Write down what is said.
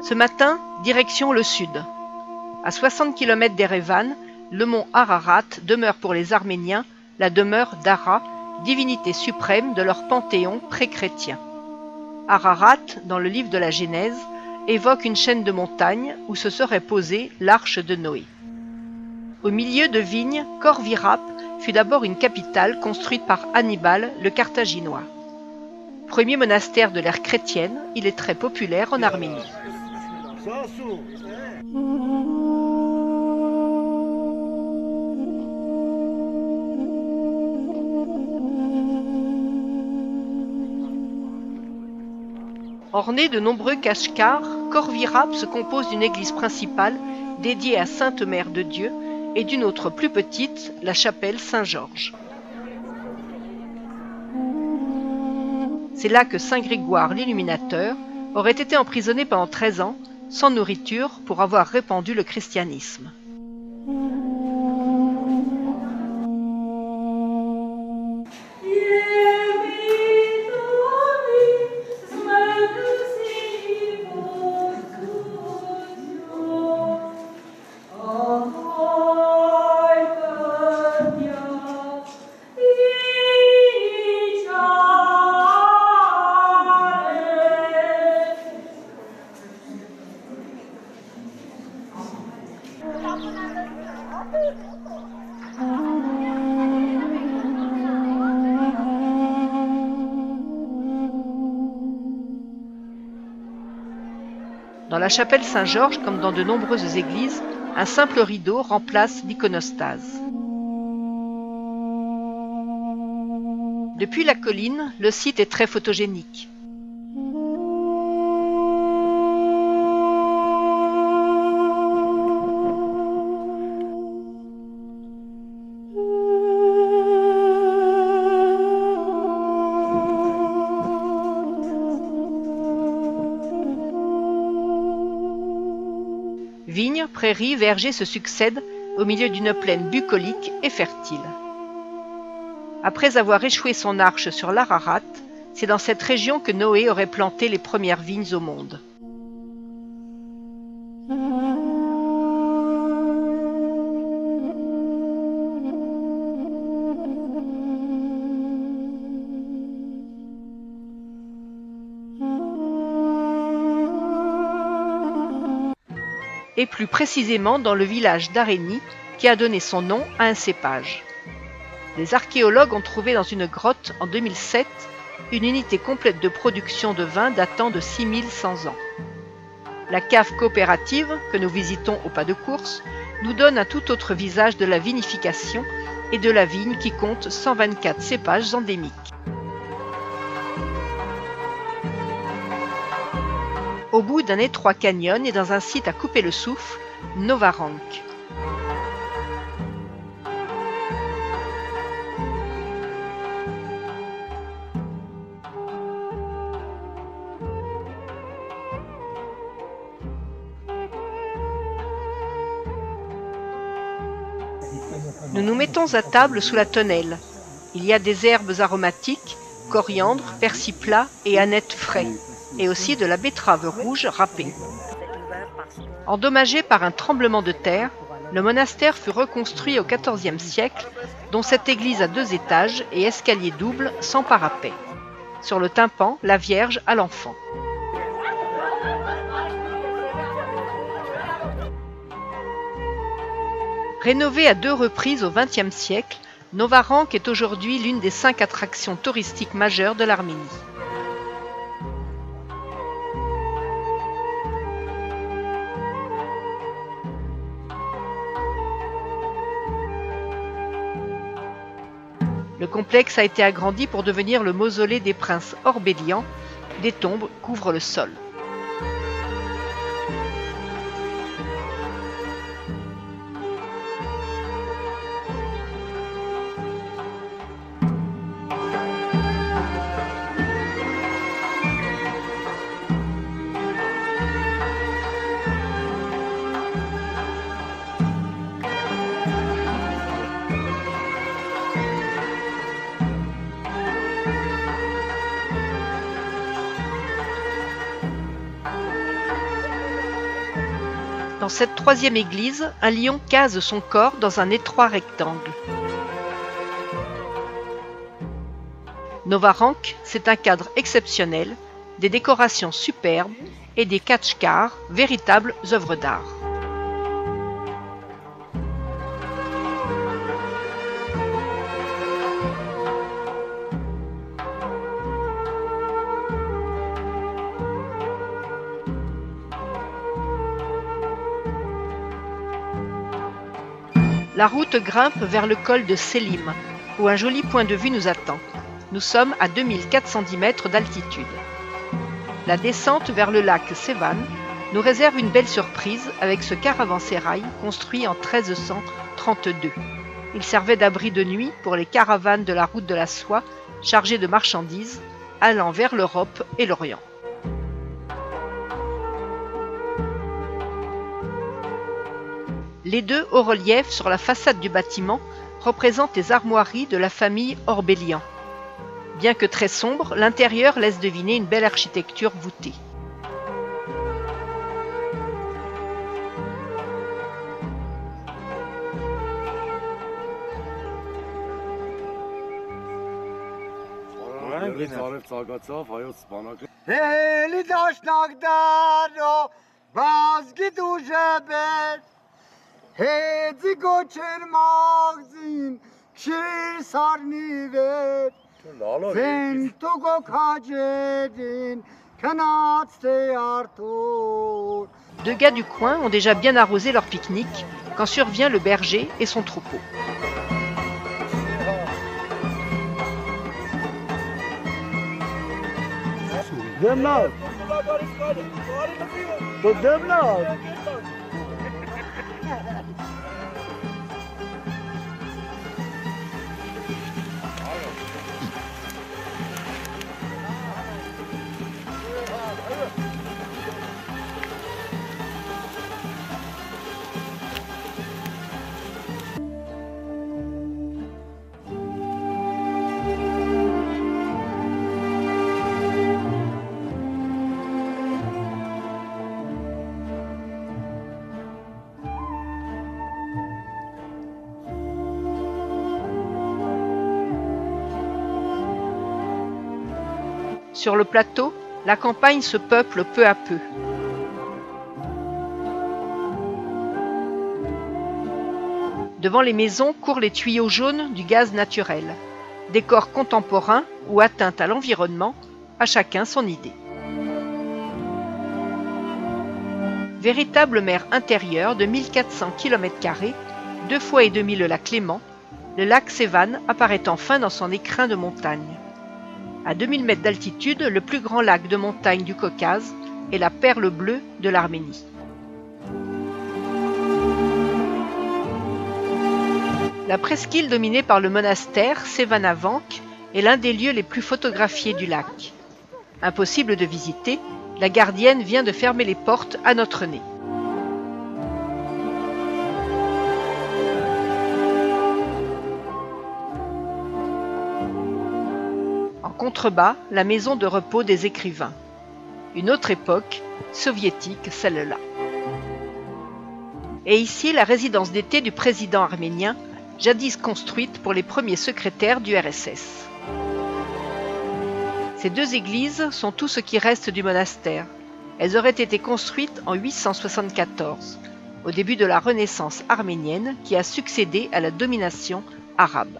Ce matin, direction le sud. À 60 km d'Erevan, le mont Ararat demeure pour les Arméniens la demeure d'Ara, divinité suprême de leur panthéon pré-chrétien. Ararat, dans le livre de la Genèse, évoque une chaîne de montagnes où se serait posée l'arche de Noé. Au milieu de vignes, Khor Virap fut d'abord une capitale construite par Hannibal le Carthaginois. Premier monastère de l'ère chrétienne, il est très populaire en Arménie. Orné de nombreux khachkars, Khor Virap se compose d'une église principale dédiée à Sainte Mère de Dieu et d'une autre plus petite, la chapelle Saint-Georges. C'est là que Saint Grégoire l'Illuminateur aurait été emprisonné pendant 13 ans, sans nourriture, pour avoir répandu le christianisme. Dans la chapelle Saint-Georges, comme dans de nombreuses églises, un simple rideau remplace l'iconostase. Depuis la colline, le site est très photogénique. Vignes, prairies, vergers se succèdent au milieu d'une plaine bucolique et fertile. Après avoir échoué son arche sur l'Ararat, c'est dans cette région que Noé aurait planté les premières vignes au monde. Et plus précisément dans le village d'Arénie qui a donné son nom à un cépage. Les archéologues ont trouvé dans une grotte en 2007 une unité complète de production de vin datant de 6100 ans. La cave coopérative, que nous visitons au pas de course, nous donne un tout autre visage de la vinification et de la vigne qui compte 124 cépages endémiques. Au bout d'un étroit canyon et dans un site à couper le souffle, Novarank. Nous nous mettons à table sous la tonnelle. Il y a des herbes aromatiques, coriandre, persil plat et aneth frais, et aussi de la betterave rouge râpée. Endommagé par un tremblement de terre, le monastère fut reconstruit au XIVe siècle, dont cette église à 2 étages et escalier double sans parapet. Sur le tympan, la Vierge à l'enfant. Rénové à 2 reprises au XXe siècle, Novarank est aujourd'hui l'une des 5 attractions touristiques majeures de l'Arménie. Le complexe a été agrandi pour devenir le mausolée des princes Orbélian. Des tombes couvrent le sol. Dans cette troisième église, un lion case son corps dans un étroit rectangle. Novarank, c'est un cadre exceptionnel, des décorations superbes et des khatchkars, véritables œuvres d'art. La route grimpe vers le col de Selim, où un joli point de vue nous attend. Nous sommes à 2410 mètres d'altitude. La descente vers le lac Sevan nous réserve une belle surprise avec ce caravansérail construit en 1332. Il servait d'abri de nuit pour les caravanes de la route de la soie chargées de marchandises allant vers l'Europe et l'Orient. Les deux hauts reliefs sur la façade du bâtiment représentent les armoiries de la famille Orbélian. Bien que très sombre, l'intérieur laisse deviner une belle architecture voûtée. Deux gars du coin ont déjà bien arrosé leur pique-nique quand survient le berger et son troupeau. Sur le plateau, la campagne se peuple peu à peu. Devant les maisons courent les tuyaux jaunes du gaz naturel. Décor contemporain ou atteinte à l'environnement, à chacun son idée. Véritable mer intérieure de 1400 km², 2 fois et demi le lac Léman, le lac Sevan apparaît enfin dans son écrin de montagne. À 2000 mètres d'altitude, le plus grand lac de montagne du Caucase est la perle bleue de l'Arménie. La presqu'île dominée par le monastère Sevanavank est l'un des lieux les plus photographiés du lac. Impossible de visiter, la gardienne vient de fermer les portes à notre nez. En contrebas, la maison de repos des écrivains. Une autre époque, soviétique celle-là. Et ici, la résidence d'été du président arménien, jadis construite pour les premiers secrétaires du RSS. Ces deux églises sont tout ce qui reste du monastère. Elles auraient été construites en 874, au début de la Renaissance arménienne qui a succédé à la domination arabe.